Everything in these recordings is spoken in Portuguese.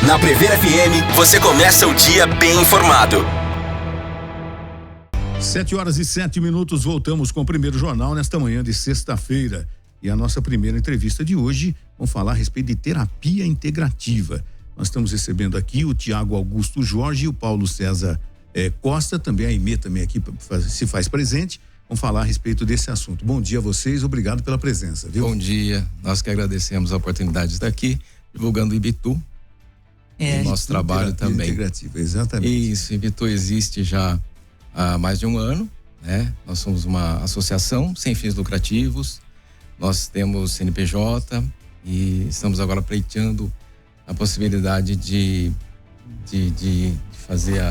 Na Prever FM, você começa o dia bem informado. 7h07, voltamos com o primeiro jornal nesta manhã de sexta-feira. E a nossa primeira entrevista de hoje, vamos falar a respeito de terapia integrativa. Nós estamos recebendo aqui o Tiago Augusto Jorge e o Paulo César Costa, também a Aimee também aqui se faz presente. Vamos falar a respeito desse assunto. Bom dia a vocês, obrigado pela presença, viu? Bom dia, nós que agradecemos a oportunidade de estar aqui, divulgando o IBTU, o nosso trabalho também. Integrativa, exatamente. Isso, o IBTU existe já há mais de um ano, né? Nós somos uma associação sem fins lucrativos, nós temos CNPJ e estamos agora pleiteando a possibilidade de fazer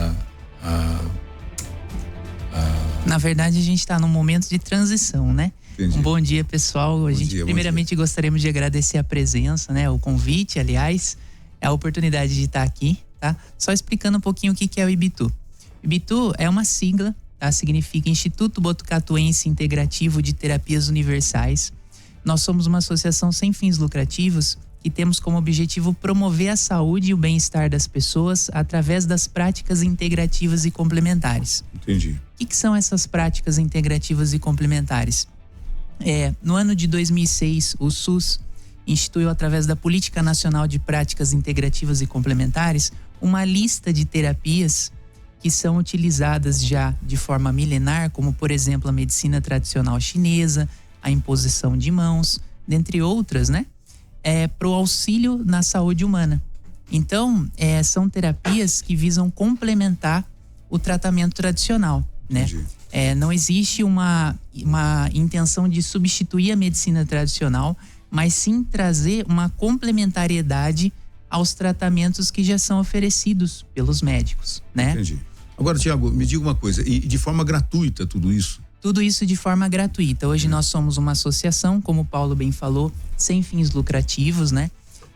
Na verdade, a gente está num momento de transição, né? Entendi. Um bom dia, pessoal. Primeiramente gostaríamos de agradecer a presença, né? O convite, aliás, a oportunidade de estar aqui, tá? Só explicando um pouquinho o que é o IBTU. IBTU é uma sigla, tá? Significa Instituto Botucatuense Integrativo de Terapias Universais. Nós somos uma associação sem fins lucrativos que temos como objetivo promover a saúde e o bem-estar das pessoas através das práticas integrativas e complementares. Entendi. O que são essas práticas integrativas e complementares? No ano de 2006, o SUS instituiu, através da Política Nacional de Práticas Integrativas e Complementares, uma lista de terapias que são utilizadas já de forma milenar, como, por exemplo, a medicina tradicional chinesa, a imposição de mãos, dentre outras, né? Para o auxílio na saúde humana. Então, são terapias que visam complementar o tratamento tradicional, né? Não existe uma intenção de substituir a medicina tradicional, mas sim trazer uma complementariedade aos tratamentos que já são oferecidos pelos médicos, né? Entendi. Agora, Tiago, me diga uma coisa, e de forma gratuita tudo isso? Tudo isso de forma gratuita. Hoje nós somos uma associação, como o Paulo bem falou, sem fins lucrativos, né?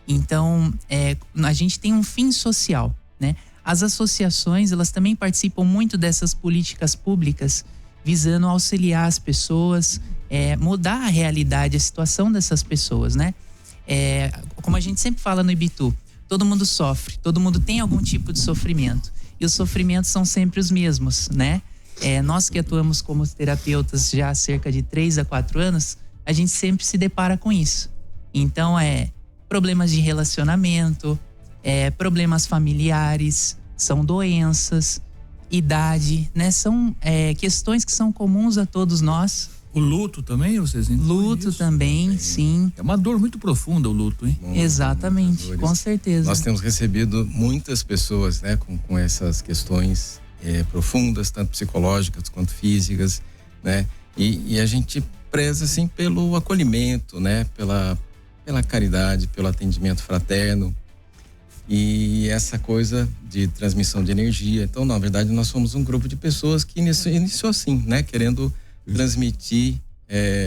Então, a gente tem um fim social, né? As associações, elas também participam muito dessas políticas públicas, visando auxiliar as pessoas, mudar a realidade, a situação dessas pessoas, né? Como a gente sempre fala no IBTU, todo mundo sofre, todo mundo tem algum tipo de sofrimento. E os sofrimentos são sempre os mesmos, né? Nós que atuamos como terapeutas já há cerca de 3 a 4 anos, a gente sempre se depara com isso. Então, problemas de relacionamento, problemas familiares, são doenças, idade, né? São questões que são comuns a todos nós. O luto também, vocês entendem? Luto isso? também, sim. É uma dor muito profunda o luto, hein? Exatamente, com certeza. Nós temos recebido muitas pessoas, né, com essas questões profundas, tanto psicológicas quanto físicas, né? E a gente preza, assim, pelo acolhimento, né? Pela caridade, pelo atendimento fraterno e essa coisa de transmissão de energia. Então, na verdade, nós somos um grupo de pessoas que iniciou assim, né? Querendo transmitir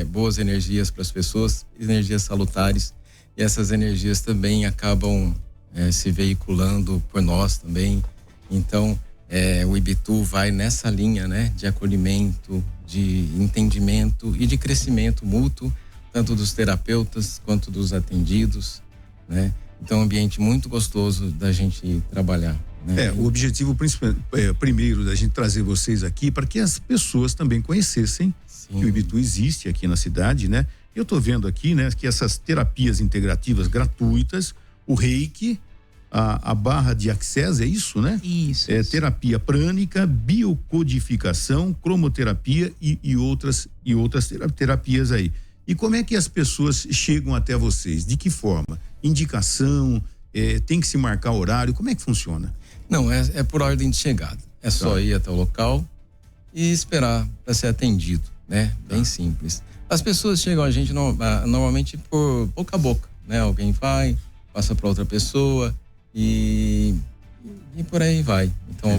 boas energias para as pessoas, energias salutares, e essas energias também acabam se veiculando por nós também. Então, o IBTU vai nessa linha, né, de acolhimento, de entendimento e de crescimento mútuo, tanto dos terapeutas quanto dos atendidos, né? Então, é um ambiente muito gostoso da gente trabalhar, né? O objetivo principal, primeiro da gente trazer vocês aqui para que as pessoas também conhecessem que o IBTU existe aqui na cidade, né? Eu tô vendo aqui, né, que essas terapias integrativas gratuitas, o Reiki, a barra de Access, é isso, né? Isso. Terapia prânica, biocodificação, cromoterapia e outras terapias aí. E como é que as pessoas chegam até vocês? De que forma? Indicação, tem que se marcar horário, como é que funciona? Não, é por ordem de chegada. É só ir até o local e esperar para ser atendido, né? Bem simples. As pessoas chegam a gente normalmente por boca a boca, né? Alguém vai, passa para outra pessoa e por aí vai. Então,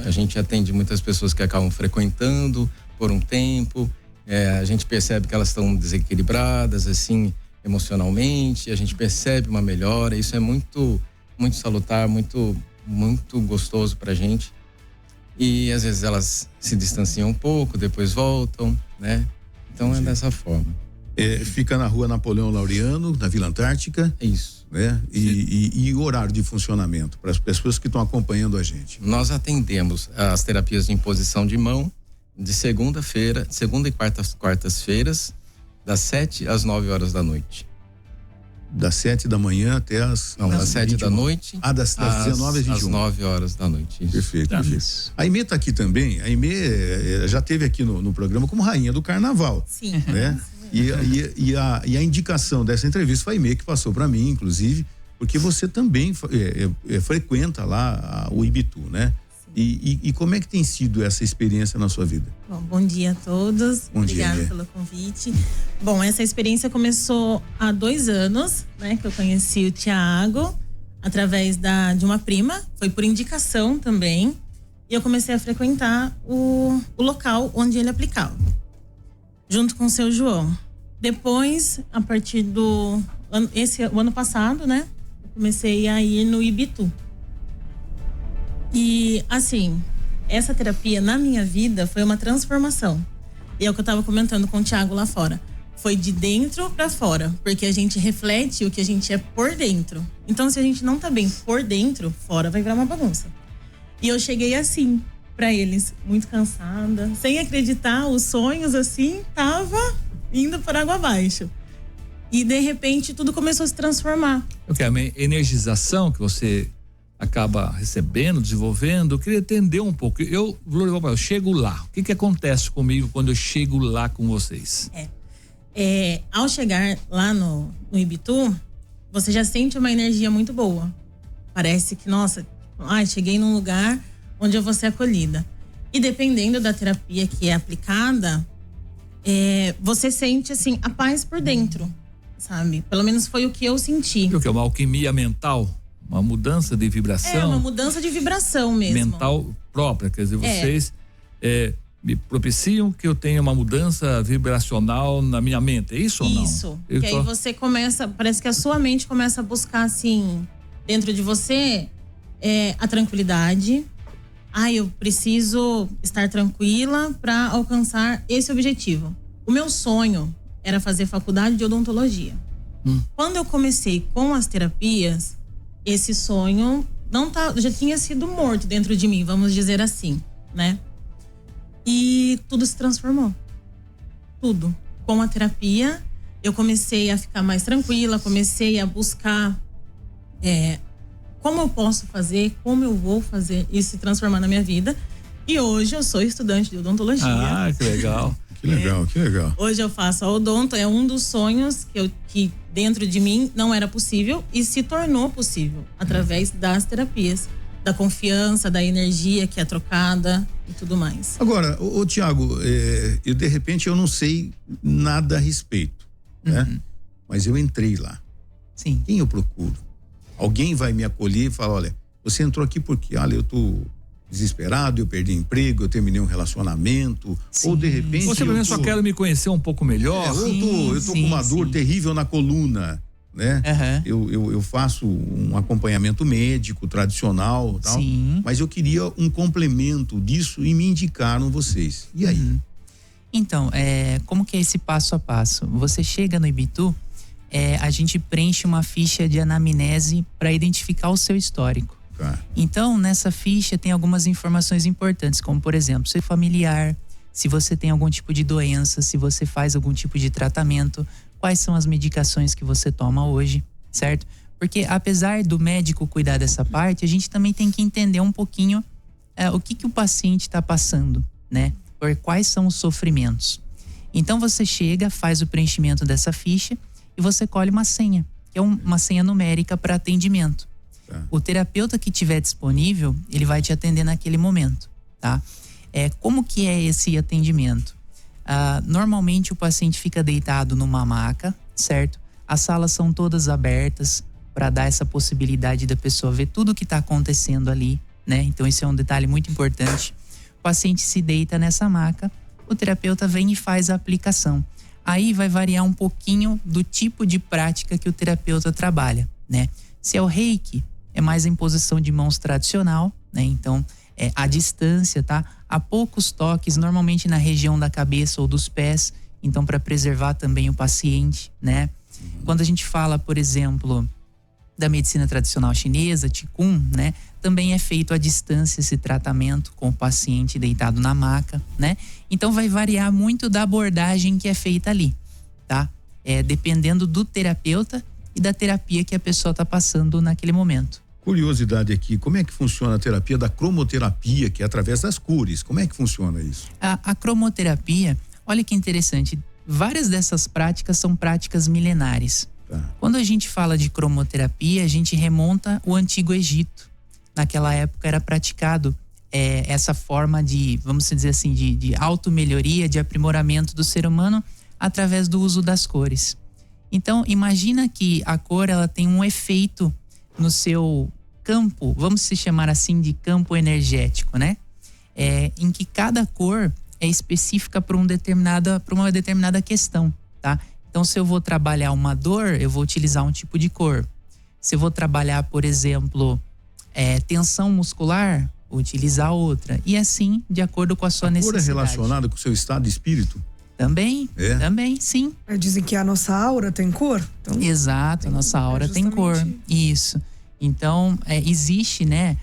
a gente atende muitas pessoas que acabam frequentando por um tempo, a gente percebe que elas estão desequilibradas, assim, emocionalmente, a gente percebe uma melhora, isso é muito, muito salutar, muito, muito gostoso pra gente. E às vezes elas se distanciam um pouco, depois voltam, né? Então é dessa forma. Fica na rua Napoleão Laureano, na Vila Antártica. Isso. Né? E o horário de funcionamento para as pessoas que estão acompanhando a gente. Nós atendemos as terapias de imposição de mão de segunda e quartas-feiras, das 7 às 9 horas da noite. Das 7 da manhã até as. Não, das 7 da noite. Das 19 às 21. Às 9 horas da noite. Isso. Perfeito, perfeito. A Aimee está aqui também. A Aimee já esteve aqui no programa como rainha do carnaval. Sim. Né? E a indicação dessa entrevista foi a Aimee que passou para mim, inclusive, porque você também frequenta lá o Ibitu, né? E como é que tem sido essa experiência na sua vida? Bom dia a todos. Obrigada pelo convite. Bom, essa experiência começou há 2 anos, né? Que eu conheci o Tiago através de uma prima. Foi por indicação também. E eu comecei a frequentar o local onde ele aplicava, junto com o seu João. Depois, a partir do o ano passado, né? Eu comecei a ir no Ibitu. E, assim, essa terapia na minha vida foi uma transformação. E é o que eu tava comentando com o Tiago lá fora. Foi de dentro pra fora, porque a gente reflete o que a gente é por dentro. Então, se a gente não tá bem por dentro, fora vai virar uma bagunça. E eu cheguei assim pra eles, muito cansada, sem acreditar, os sonhos assim, tava indo por água abaixo. E de repente tudo começou a se transformar. A energização que você acaba recebendo, desenvolvendo, eu queria entender um pouco. Eu chego lá, o que acontece comigo quando eu chego lá com vocês? Ao chegar lá no Ibitu, você já sente uma energia muito boa. Parece que, nossa, cheguei num lugar onde eu vou ser acolhida. E dependendo da terapia que é aplicada, você sente, assim, a paz por dentro, sabe? Pelo menos foi o que eu senti. O que é uma alquimia mental? Uma mudança de vibração? Uma mudança de vibração mesmo. Mental própria, quer dizer, vocês me propiciam que eu tenha uma mudança vibracional na minha mente, é isso ou não? Isso, que aí você começa, parece que a sua mente começa a buscar, assim, dentro de você, a tranquilidade. Eu preciso estar tranquila para alcançar esse objetivo. O meu sonho era fazer faculdade de odontologia. Quando eu comecei com as terapias, esse sonho já tinha sido morto dentro de mim, vamos dizer assim, né? E tudo se transformou. Tudo. Com a terapia, eu comecei a ficar mais tranquila, comecei a buscar como eu posso fazer, como eu vou fazer isso se transformar na minha vida. E hoje eu sou estudante de odontologia. Que legal. Que legal. Hoje eu faço a odonto, é um dos sonhos que dentro de mim não era possível e se tornou possível através das terapias, da confiança, da energia que é trocada e tudo mais. Agora, ô Tiago, de repente eu não sei nada a respeito, né? Mas eu entrei lá. Sim. Quem eu procuro? Alguém vai me acolher e falar, olha, você entrou aqui porque, eu tô desesperado, eu perdi emprego, eu terminei um relacionamento. Sim. Ou de repente. Você pelo menos só quer me conhecer um pouco melhor. Eu tô com uma dor terrível na coluna, né? Eu faço um acompanhamento médico tradicional, tal. Sim. Mas eu queria um complemento disso e me indicaram vocês. E aí? Então, como que é esse passo a passo? Você chega no Ibitu, a gente preenche uma ficha de anamnese para identificar o seu histórico. Então, nessa ficha tem algumas informações importantes, como, por exemplo, seu familiar, se você tem algum tipo de doença, se você faz algum tipo de tratamento, quais são as medicações que você toma hoje, certo? Porque apesar do médico cuidar dessa parte, a gente também tem que entender um pouquinho o que o paciente está passando, né? Por quais são os sofrimentos. Então, você chega, faz o preenchimento dessa ficha e você colhe uma senha, que é uma senha numérica para atendimento. O terapeuta que tiver disponível, ele vai te atender naquele momento, tá? Como que é esse atendimento? Normalmente o paciente fica deitado numa maca, certo? As salas são todas abertas para dar essa possibilidade da pessoa ver tudo o que está acontecendo ali, né? Então esse é um detalhe muito importante. O paciente se deita nessa maca, o terapeuta vem e faz a aplicação. Aí vai variar um pouquinho do tipo de prática que o terapeuta trabalha, né? Se é o Reiki, é mais a imposição de mãos tradicional, né? Então, à distância, tá? A poucos toques, normalmente na região da cabeça ou dos pés, então para preservar também o paciente, né? Quando a gente fala, por exemplo, da medicina tradicional chinesa, Qigong, né? Também é feito à distância esse tratamento com o paciente deitado na maca, né? Então vai variar muito da abordagem que é feita ali, tá? Dependendo do terapeuta e da terapia que a pessoa está passando naquele momento. Curiosidade aqui, como é que funciona a terapia da cromoterapia, que é através das cores? Como é que funciona isso? A cromoterapia, olha que interessante, várias dessas práticas são práticas milenares. Tá. Quando a gente fala de cromoterapia, a gente remonta o Antigo Egito. Naquela época era praticado essa forma de, vamos dizer assim, de auto-melhoria, de aprimoramento do ser humano através do uso das cores. Então, imagina que a cor ela tem um efeito no seu campo, vamos se chamar assim de campo energético, né? Em que cada cor é específica para uma determinada questão, tá? Então, se eu vou trabalhar uma dor, eu vou utilizar um tipo de cor. Se eu vou trabalhar, por exemplo, tensão muscular, vou utilizar outra. E assim, de acordo com a sua necessidade. A cor é relacionada com o seu estado de espírito? Também, também, sim. Dizem que a nossa aura tem cor? Então, exato, a nossa aura tem cor. Isso. Então, existe, né?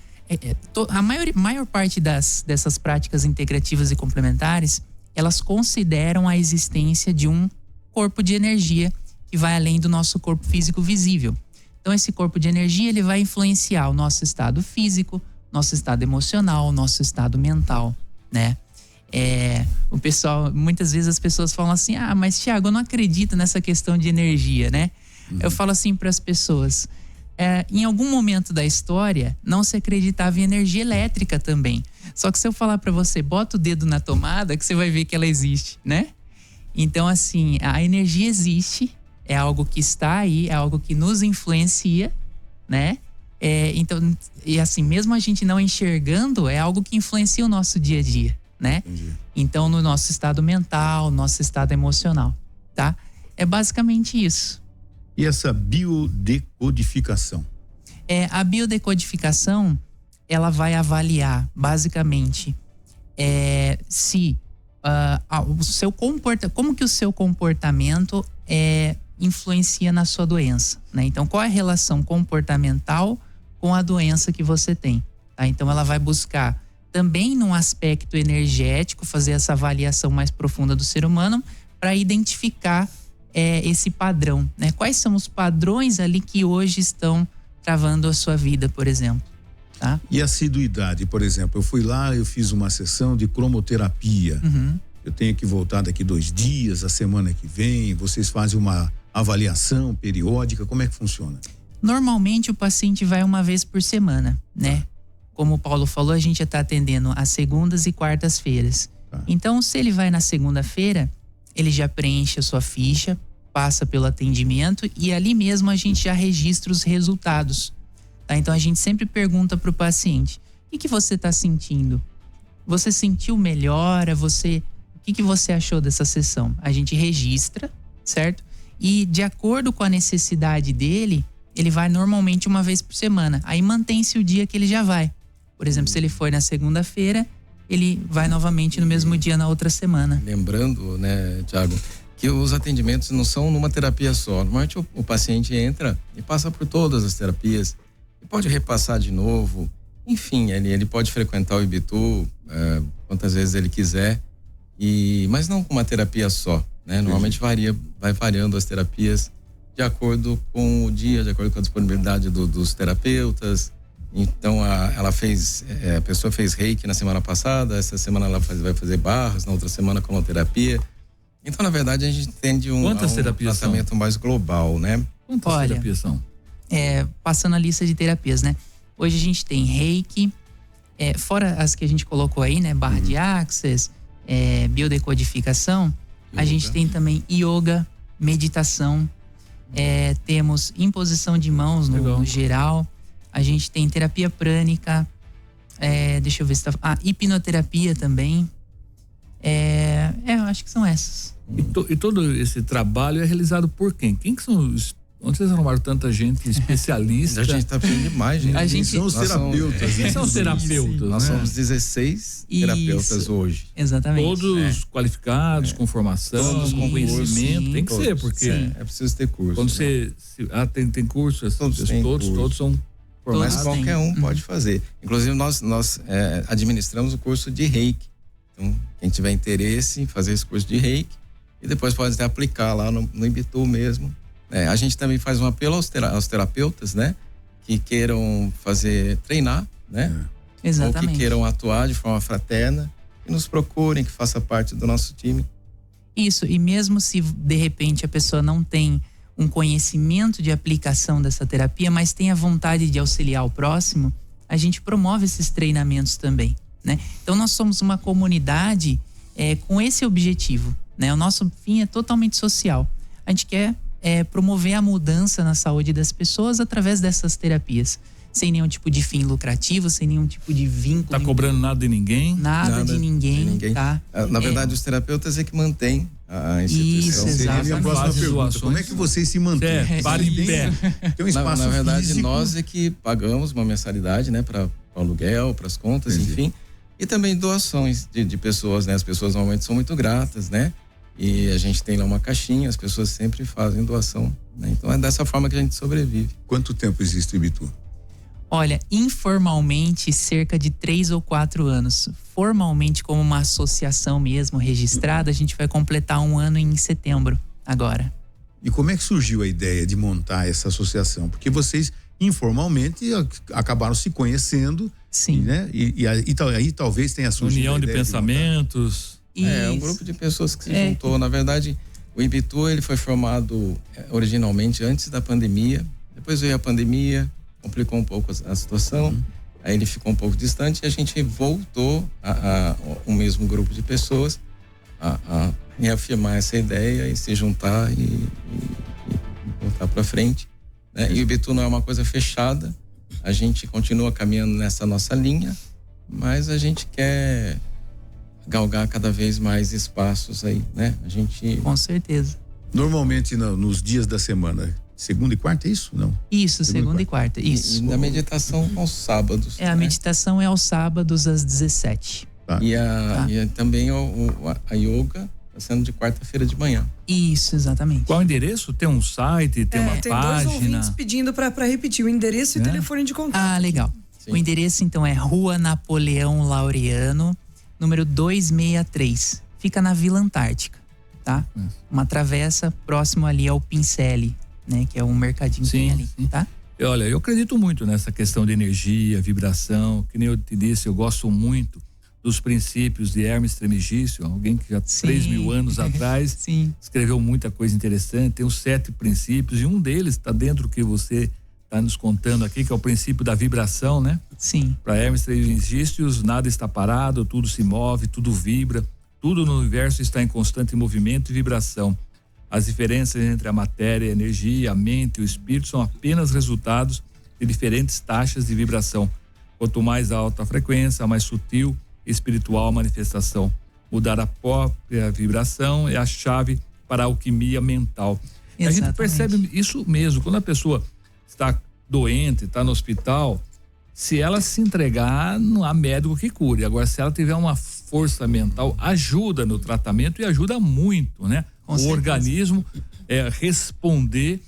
A maior parte dessas práticas integrativas e complementares, elas consideram a existência de um corpo de energia que vai além do nosso corpo físico visível. Então, esse corpo de energia, ele vai influenciar o nosso estado físico, nosso estado emocional, nosso estado mental, né? O pessoal, muitas vezes as pessoas falam assim, mas Thiago, eu não acredito nessa questão de energia, né? Eu falo assim para as pessoas, em algum momento da história não se acreditava em energia elétrica também. Só que se eu falar para você, bota o dedo na tomada que você vai ver que ela existe, né? Então assim, a energia existe, é algo que está aí, é algo que nos influencia, né? Então, e assim, mesmo a gente não enxergando, é algo que influencia o nosso dia a dia, né? Entendi. Então, no nosso estado mental, nosso estado emocional, tá? É basicamente isso. E essa biodecodificação? A biodecodificação, ela vai avaliar, basicamente, se o seu como que o seu comportamento influencia na sua doença, né? Então, qual é a relação comportamental com a doença que você tem, tá? Então, ela vai buscar também num aspecto energético, fazer essa avaliação mais profunda do ser humano para identificar esse padrão, né? Quais são os padrões ali que hoje estão travando a sua vida, por exemplo, tá? E a assiduidade, por exemplo, eu fui lá, eu fiz uma sessão de cromoterapia. Eu tenho que voltar daqui 2 dias, a semana que vem, vocês fazem uma avaliação periódica, como é que funciona? Normalmente o paciente vai uma vez por semana, né? Como o Paulo falou, a gente já está atendendo às segundas e quartas-feiras. Então, se ele vai na segunda-feira, ele já preenche a sua ficha, passa pelo atendimento e ali mesmo a gente já registra os resultados, tá? Então, a gente sempre pergunta para o paciente, o que você está sentindo? Você sentiu melhora? O que você achou dessa sessão? A gente registra, certo? E de acordo com a necessidade dele, ele vai normalmente uma vez por semana. Aí mantém-se o dia que ele já vai. Por exemplo, se ele for na segunda-feira, ele vai novamente no mesmo dia na outra semana. Lembrando, né, Thiago, que os atendimentos não são numa terapia só. Normalmente o paciente entra e passa por todas as terapias e pode repassar de novo. Enfim, ele pode frequentar o Ibitu quantas vezes ele quiser, mas não com uma terapia só, né? Normalmente vai variando as terapias de acordo com o dia, de acordo com a disponibilidade dos terapeutas. Então a pessoa fez reiki na semana passada, essa semana ela vai fazer barras, na outra semana cromoterapia. Então, na verdade, a gente tende um tratamento mais global, né? Quantas terapias são? Passando a lista de terapias, né? Hoje a gente tem reiki, fora as que a gente colocou aí, né? Barra de Access, biodecodificação. A gente tem também yoga, meditação, temos imposição de mãos no geral. A gente tem terapia prânica, deixa eu ver se hipnoterapia também. Eu acho que são essas. E todo esse trabalho é realizado por quem? Quem que são os Onde vocês arrumaram tanta gente especialista? A gente está precisando de mais gente. A gente São os terapeutas. Quem são os terapeutas? Nós né? somos 16 terapeutas hoje. Exatamente. Todos qualificados, com formação, Todos com com conhecimento. curso, Tem que ser, porque É preciso ter curso. quando né? tem curso, Todos têm curso. todos são formados. Mas qualquer um pode fazer. Inclusive, nós administramos o curso de Reiki. Então, quem tiver interesse em fazer esse curso de Reiki, e depois pode até aplicar lá no Ibitu mesmo. A gente também faz um apelo aos terapeutas, né? Que queiram treinar, né? Exatamente. Ou que queiram atuar de forma fraterna, que nos procurem, que faça parte do nosso time. Isso, e mesmo se de repente a pessoa não tem um conhecimento de aplicação dessa terapia, mas tem a vontade de auxiliar o próximo, a gente promove esses treinamentos também, né? Então nós somos uma comunidade com esse objetivo, né? O nosso fim é totalmente social. A gente quer promover a mudança na saúde das pessoas através dessas terapias, sem nenhum tipo de fim lucrativo, sem nenhum tipo de vínculo. Tá cobrando nada de ninguém? Nada de ninguém, tá? Na verdade, os terapeutas é que mantêm a instituição. Isso, exato. Seria a próxima Faz pergunta. doações. Como é que vocês se mantêm? Para em pé. Tem um espaço Na verdade, físico. nós é que pagamos uma mensalidade, né? Para o aluguel, para as contas, Entendi. enfim. E também doações de pessoas, né? As pessoas normalmente são muito gratas, né? E a gente tem lá uma caixinha, as pessoas sempre fazem doação, né? Então é dessa forma que a gente sobrevive. Quanto tempo existe o Ibitu? Olha, informalmente cerca de 3 ou 4 anos. Formalmente, como uma associação mesmo registrada, a gente vai completar 1 ano em setembro agora. E como é que surgiu a ideia de montar essa associação? Porque vocês informalmente acabaram se conhecendo, Sim. né? E aí talvez tenha surgido União a de ideia pensamentos. É um Isso. grupo de pessoas que se juntou. Na verdade, o Ibitu ele foi formado originalmente antes da pandemia. Depois veio a pandemia, complicou um pouco a situação. Aí ele ficou um pouco distante e a gente voltou o mesmo grupo de pessoas a reafirmar essa ideia e se juntar e voltar para frente, né? E o Ibitu não é uma coisa fechada. A gente continua caminhando nessa nossa linha, mas a gente quer galgar cada vez mais espaços aí, né? A gente... Com certeza. Normalmente nos dias da semana, segunda e quarta, é isso? Não? Isso, segunda e quarta. Isso. E na meditação aos sábados. A meditação é aos sábados às 17. Tá. E também a yoga está sendo de quarta-feira de manhã. Isso, exatamente. Qual o endereço? Tem um site, tem uma tem 2 página. ouvintes pedindo para repetir o endereço e telefone de contato. Ah, legal. Sim. O endereço, então, é Rua Napoleão Laureano, número 263. Fica na Vila Antártica, tá? Uma travessa próximo ali ao Pincele, né? Que é um mercadinho que tem ali, tá? Olha, eu acredito muito nessa questão de energia, vibração. Que nem eu te disse, eu gosto muito dos princípios de Hermes Trismegisto, alguém que já 3.000 anos atrás Sim. escreveu muita coisa interessante. Tem os 7 princípios e um deles está dentro do que você está nos contando aqui, que é o princípio da vibração, né? Sim. Para Hermes Trismegisto, nada está parado, tudo se move, tudo vibra, tudo no universo está em constante movimento e vibração. As diferenças entre a matéria, a energia, a mente e o espírito são apenas resultados de diferentes taxas de vibração. Quanto mais alta a frequência, mais sutil e espiritual a manifestação. Mudar a própria vibração é a chave para a alquimia mental. A gente percebe isso mesmo, quando a pessoa está doente, está no hospital, se ela se entregar, não há médico que cure. Agora, se ela tiver uma força mental, ajuda no tratamento e ajuda muito, né? O organismo responder,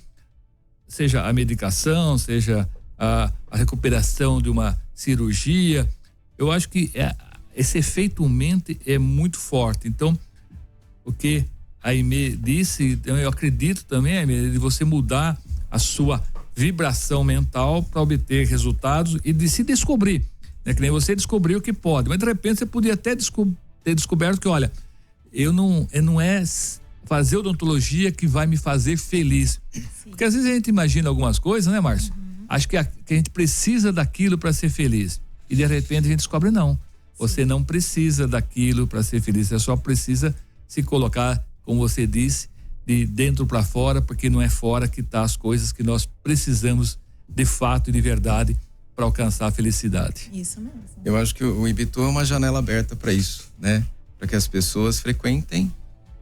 seja a medicação, seja a recuperação de uma cirurgia. Eu acho que esse efeito mente é muito forte. Então, o que a Aimee disse, eu acredito também, Aimee, de você mudar a sua vibração mental para obter resultados e de se descobrir, né? Que nem você descobriu que pode, mas de repente você podia até ter descoberto que, olha, não é fazer odontologia que vai me fazer feliz. Sim. Porque às vezes a gente imagina algumas coisas, né, Márcio? Acho que a gente precisa daquilo para ser feliz e de repente a gente descobre não. Você não precisa daquilo para ser feliz, você só precisa se colocar, como você disse, de dentro para fora, porque não é fora que tá as coisas que nós precisamos de fato e de verdade para alcançar a felicidade. Isso mesmo. Eu acho que o Ibitu é uma janela aberta para isso, né? Para que as pessoas frequentem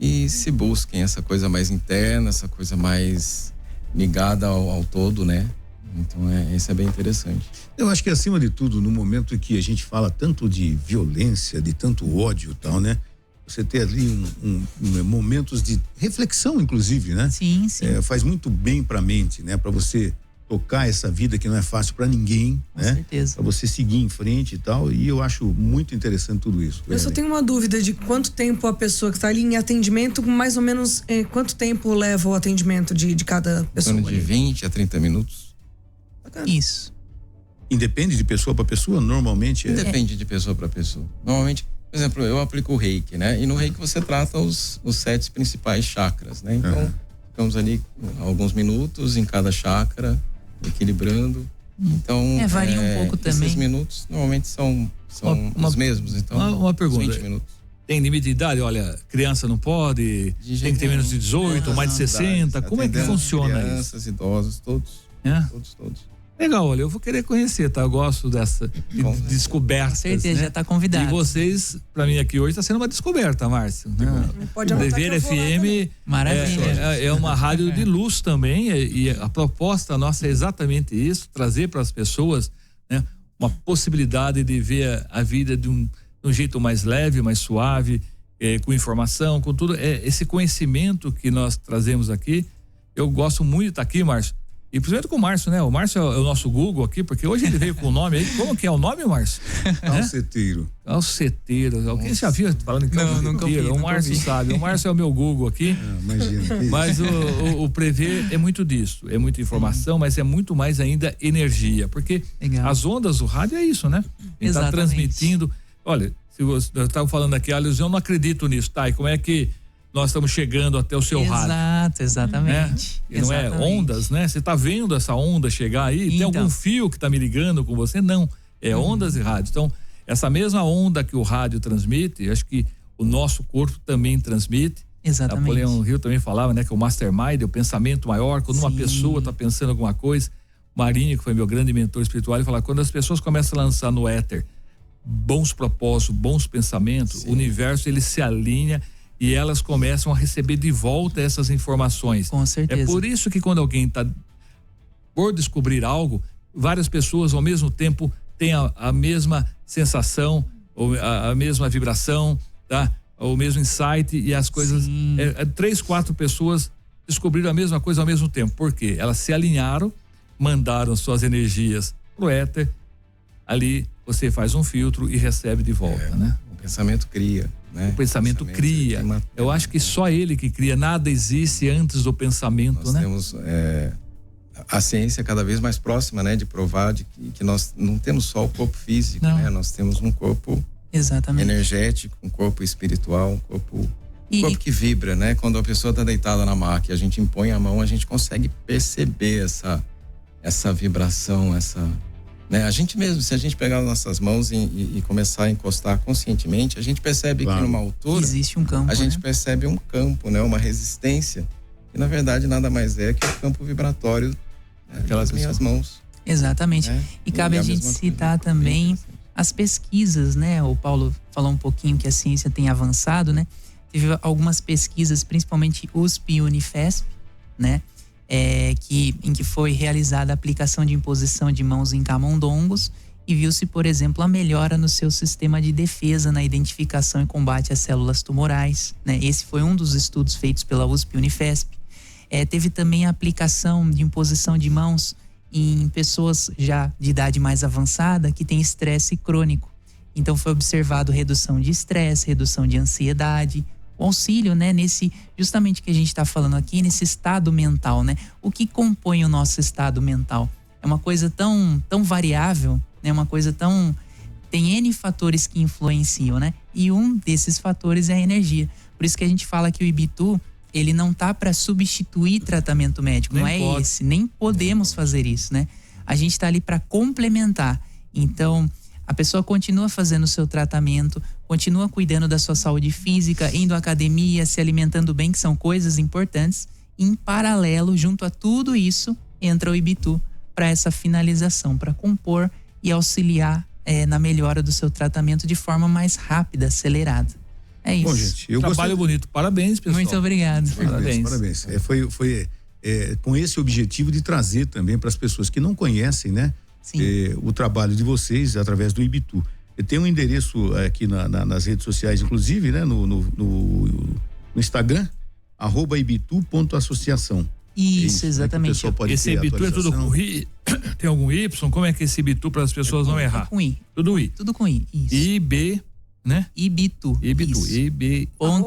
e se busquem essa coisa mais interna, essa coisa mais ligada ao todo, né? Então isso é bem interessante. Eu acho que acima de tudo, no momento em que a gente fala tanto de violência, de tanto ódio e tal, né? Você ter ali momentos de reflexão, inclusive, né? Sim. Faz muito bem pra mente, né? Pra você tocar essa vida que não é fácil pra ninguém, Com né? certeza. Pra você seguir em frente e tal, e eu acho muito interessante tudo isso. Eu só tenho uma dúvida de quanto tempo a pessoa que está ali em atendimento, mais ou menos, quanto tempo leva o atendimento de cada pessoa? Em torno de 20 a 30 minutos. Bacana. Isso. Independe de pessoa pra pessoa, normalmente Depende de pessoa para pessoa. Normalmente, por exemplo, eu aplico o reiki, né? E no reiki você trata os 7 principais chakras, né? Então, ficamos ali alguns minutos em cada chakra, equilibrando. Então, varia um pouco também. Esses minutos normalmente são os mesmos. Então, uma pergunta. 20 minutos. Tem limite de idade? Olha, criança não pode, tem que ter menos de 18, mais de 60. Como é que funciona isso? Crianças, idosos, todos. Todos. Legal, olha, eu vou querer conhecer, tá? Eu gosto dessa descoberta. Com certeza, né? já tá convidado. E vocês, pra mim aqui hoje, tá sendo uma descoberta, Márcio. Né? Pode anotar que eu vou lá também. FM Maravilha. é uma rádio de luz também, e a proposta nossa é exatamente isso, trazer para as pessoas, né, uma possibilidade de ver a vida de um jeito mais leve, mais suave, com informação, com tudo. Esse conhecimento que nós trazemos aqui, eu gosto muito de estar aqui, Márcio. E principalmente com o Márcio, né? O Márcio é o nosso Google aqui, porque hoje ele veio com o nome aí. Como que é o nome, Márcio? Calceteiro. Calceteiro. Alguém já viu falando em calceteiro? O Márcio sabe. O Márcio é o meu Google aqui. Imagina. Mas o Prever é muito disso. É muita informação, mas é muito mais ainda energia. Porque as ondas do rádio é isso, né? Ele está transmitindo. Olha, se você estava falando aqui, Aliás, eu não acredito nisso, tá? E como é que nós estamos chegando até o seu rádio? Exatamente. Né? Não é ondas, né? Você está vendo essa onda chegar aí? Tem algum fio que está me ligando com você? Não, é ondas de rádio. Então, essa mesma onda que o rádio transmite, acho que o nosso corpo também transmite. Exatamente. Napoleão Hill também falava, né? Que o mastermind é o pensamento maior. Quando uma pessoa está pensando alguma coisa, Marinho, que foi meu grande mentor espiritual, ele fala, quando as pessoas começam a lançar no éter bons propósitos, bons pensamentos, o universo ele se alinha e elas começam a receber de volta essas informações. Com certeza. É por isso que quando alguém está por descobrir algo, várias pessoas ao mesmo tempo têm a mesma sensação, ou a mesma vibração, tá? O mesmo insight e as coisas. 3, 4 pessoas descobriram a mesma coisa ao mesmo tempo. Por quê? Elas se alinharam, mandaram suas energias pro éter. Ali você faz um filtro e recebe de volta, né? O pensamento cria. Né? O pensamento cria. Eu acho que só ele que cria, nada existe antes do pensamento, nós né? Temos a ciência cada vez mais próxima, né? De provar que nós não temos só o corpo físico, né? Nós temos um corpo energético, um corpo espiritual, um corpo que vibra, né? Quando a pessoa está deitada na maca e a gente impõe a mão, a gente consegue perceber essa vibração, né? A gente mesmo, se a gente pegar as nossas mãos e começar a encostar conscientemente, a gente percebe que numa altura existe um campo, a gente percebe um campo, né? Uma resistência, que na verdade nada mais é que o campo vibratório das minhas mãos. Exatamente. E cabe a gente citar também as pesquisas, né? O Paulo falou um pouquinho que a ciência tem avançado, né? Teve algumas pesquisas, principalmente USP e Unifesp, né? Em que foi realizada a aplicação de imposição de mãos em camundongos e viu-se, por exemplo, a melhora no seu sistema de defesa na identificação e combate às células tumorais, né? Esse foi um dos estudos feitos pela USP e Unifesp. Teve também a aplicação de imposição de mãos em pessoas já de idade mais avançada que têm estresse crônico. Então foi observado redução de estresse, redução de ansiedade, o auxílio, né, justamente que a gente está falando aqui, nesse estado mental, né? O que compõe o nosso estado mental? É uma coisa tão variável, né? Uma coisa tem N fatores que influenciam, né? E um desses fatores é a energia. Por isso que a gente fala que o Ibitu, ele não tá para substituir tratamento médico, não é esse, nem podemos fazer isso, né? A gente tá ali para complementar. Então, a pessoa continua fazendo o seu tratamento, continua cuidando da sua saúde física, indo à academia, se alimentando bem, que são coisas importantes. Em paralelo, junto a tudo isso, entra o Ibitu para essa finalização, para compor e auxiliar na melhora do seu tratamento de forma mais rápida, acelerada. É isso. Bom, gente, Trabalho bonito. Parabéns, pessoal. Muito obrigado. Parabéns. Foi com esse objetivo de trazer também para as pessoas que não conhecem, né? O trabalho de vocês através do Ibitu. Tem um endereço aqui nas redes sociais, inclusive, né? No Instagram, @ibitu.associação. Isso, exatamente. Esse Ibitu é tudo com I? Tem algum Y? Como é que é esse Ibitu para as pessoas não errar? Com I. Tudo I. Tudo com I. Isso. IB, né? Ibitu.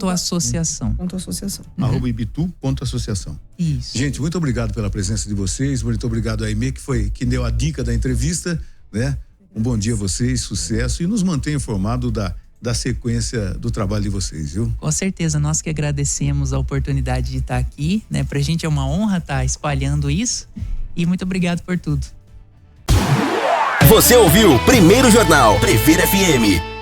Associação. Associação. @ibitu.associação. Isso. Gente, muito obrigado pela presença de vocês. Muito obrigado a Aimee, que deu a dica da entrevista, né? Um bom dia a vocês, sucesso, e nos mantenha informado da sequência do trabalho de vocês, viu? Com certeza, nós que agradecemos a oportunidade de estar aqui, né? Pra gente é uma honra estar espalhando isso, e muito obrigado por tudo. Você ouviu Primeiro Jornal Previr FM.